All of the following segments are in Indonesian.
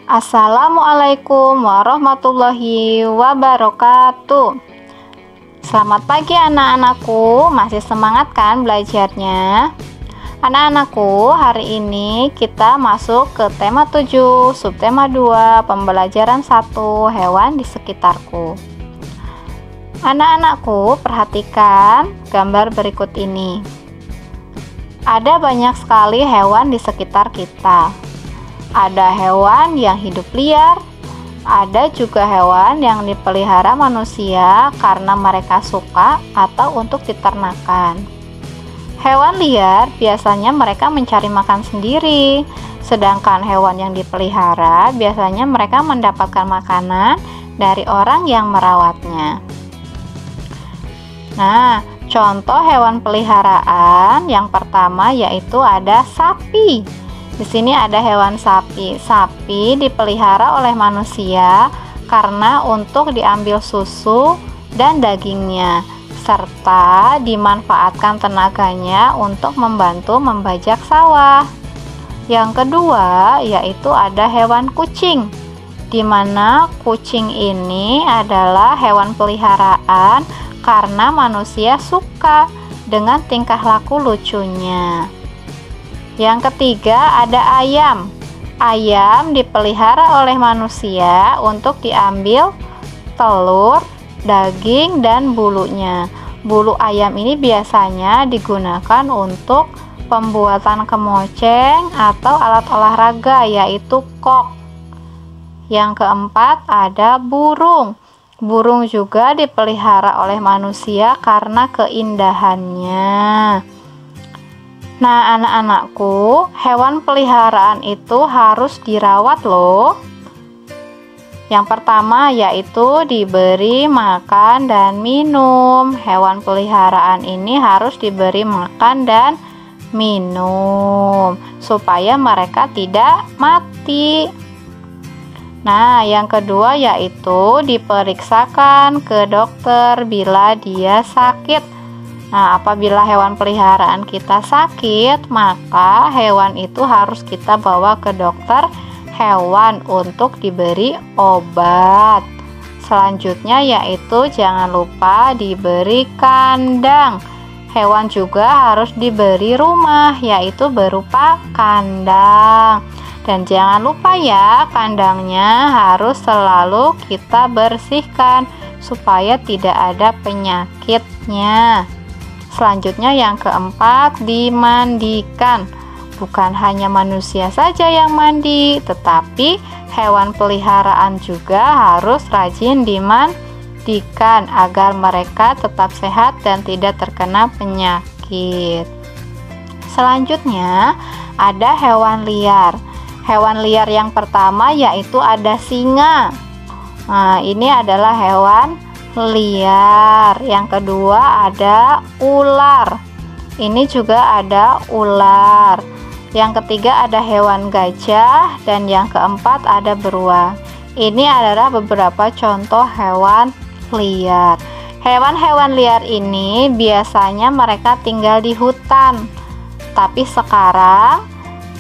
Assalamualaikum warahmatullahi wabarakatuh. Selamat pagi anak-anakku, masih semangat kan belajarnya? Anak-anakku, hari ini kita masuk ke tema 7, subtema 2, pembelajaran 1, hewan di sekitarku. Anak-anakku, perhatikan gambar berikut ini. Ada banyak sekali hewan di sekitar kita. Ada hewan yang hidup liar, ada juga hewan yang dipelihara manusia karena mereka suka atau untuk diternakan. Hewan liar biasanya mereka mencari makan sendiri, sedangkan hewan yang dipelihara biasanya mereka mendapatkan makanan dari orang yang merawatnya. Nah, contoh hewan peliharaan yang pertama yaitu ada sapi. Di sini ada hewan sapi. Sapi dipelihara oleh manusia karena untuk diambil susu dan dagingnya, serta dimanfaatkan tenaganya untuk membantu membajak sawah. Yang kedua yaitu ada hewan kucing, di mana kucing ini adalah hewan peliharaan karena manusia suka dengan tingkah laku lucunya. Yang ketiga ada ayam. Ayam dipelihara oleh manusia untuk diambil telur, daging, dan bulunya. Bulu ayam ini biasanya digunakan untuk pembuatan kemoceng atau alat olahraga yaitu kok. Yang keempat ada burung. Burung juga dipelihara oleh manusia karena keindahannya. Nah, anak-anakku, hewan peliharaan itu harus dirawat loh. Yang pertama yaitu diberi makan dan minum. Hewan peliharaan ini harus diberi makan dan minum supaya mereka tidak mati. Nah, yang kedua yaitu diperiksakan ke dokter bila dia sakit. Nah, apabila hewan peliharaan kita sakit, maka hewan itu harus kita bawa ke dokter hewan untuk diberi obat. Selanjutnya yaitu jangan lupa diberi kandang. Hewan juga harus diberi rumah, yaitu berupa kandang. Dan jangan lupa ya, kandangnya harus selalu kita bersihkan supaya tidak ada penyakitnya. Selanjutnya yang keempat, dimandikan. Bukan hanya manusia saja yang mandi, tetapi hewan peliharaan juga harus rajin dimandikan agar mereka tetap sehat dan tidak terkena penyakit. Selanjutnya ada hewan liar. Hewan liar yang pertama yaitu ada singa. Nah, ini adalah hewan liar. Yang kedua ada ular. Ini juga ada ular. Yang ketiga ada hewan gajah, dan yang keempat ada beruang. Ini adalah beberapa contoh hewan liar. Hewan-hewan liar ini biasanya mereka tinggal di hutan. Tapi sekarang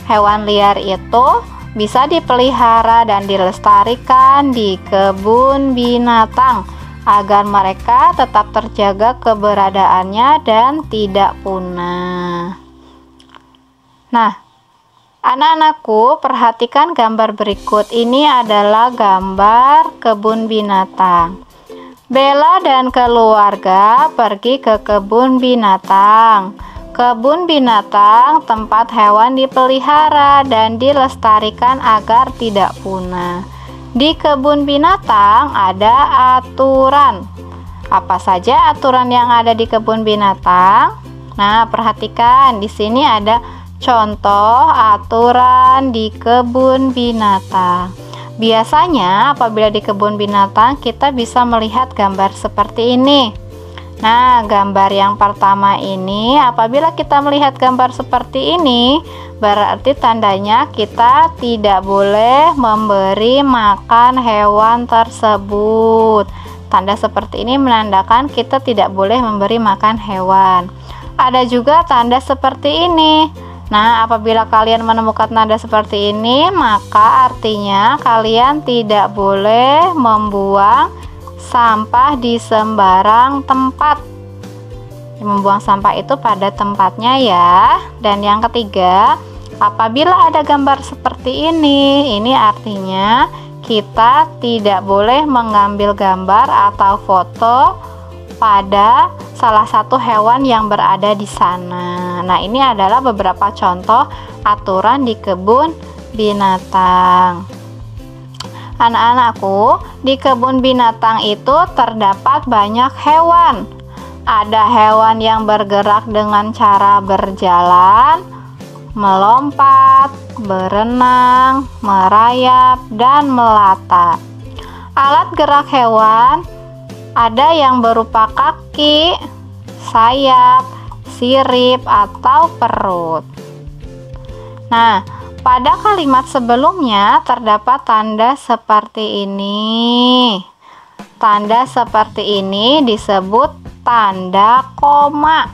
hewan liar itu bisa dipelihara dan dilestarikan di kebun binatang agar mereka tetap terjaga keberadaannya dan tidak punah. Nah, anak-anakku, perhatikan gambar berikut. Ini adalah gambar kebun binatang. Bella dan keluarga pergi ke kebun binatang. Kebun binatang tempat hewan dipelihara dan dilestarikan agar tidak punah. Di kebun binatang ada aturan. Apa saja aturan yang ada di kebun binatang? Nah, perhatikan di sini ada contoh aturan di kebun binatang. Biasanya apabila di kebun binatang kita bisa melihat gambar seperti ini. Nah, gambar yang pertama ini, apabila kita melihat gambar seperti ini, berarti tandanya kita tidak boleh memberi makan hewan tersebut. Tanda seperti ini menandakan kita tidak boleh memberi makan hewan. Ada juga tanda seperti ini. Nah, apabila kalian menemukan tanda seperti ini, maka artinya kalian tidak boleh membuang sampah di sembarang tempat. Membuang sampah itu pada tempatnya ya. Dan yang ketiga, apabila ada gambar seperti ini artinya kita tidak boleh mengambil gambar atau foto pada salah satu hewan yang berada di sana. Nah, ini adalah beberapa contoh aturan di kebun binatang. Anak-anakku, di kebun binatang itu terdapat banyak hewan. Ada hewan yang bergerak dengan cara berjalan, melompat, berenang, merayap, dan melata. Alat gerak hewan ada yang berupa kaki, sayap, sirip, atau perut. Nah, pada kalimat sebelumnya terdapat tanda seperti ini. Tanda seperti ini disebut tanda koma.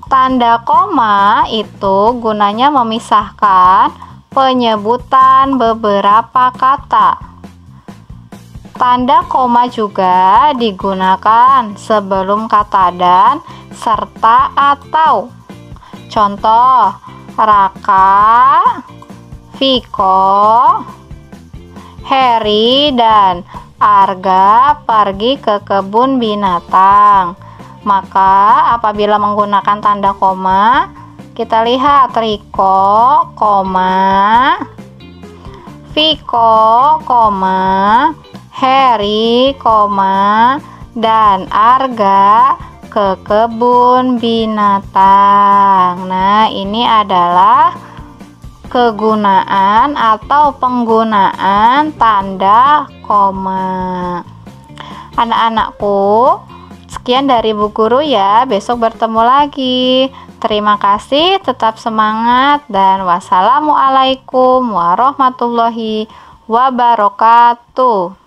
Tanda koma itu gunanya memisahkan penyebutan beberapa kata. Tanda koma juga digunakan sebelum kata dan, serta, atau. Contoh, Raka, Viko, Heri, dan Arga pergi ke kebun binatang. Maka apabila menggunakan tanda koma, kita lihat Riko, koma, Viko, koma, Heri, koma, dan Arga ke kebun binatang. Nah, ini adalah kegunaan atau penggunaan tanda koma. Anak-anakku, sekian dari Bu Guru ya. Besok bertemu lagi. Terima kasih, tetap semangat, dan wassalamualaikum warahmatullahi wabarakatuh.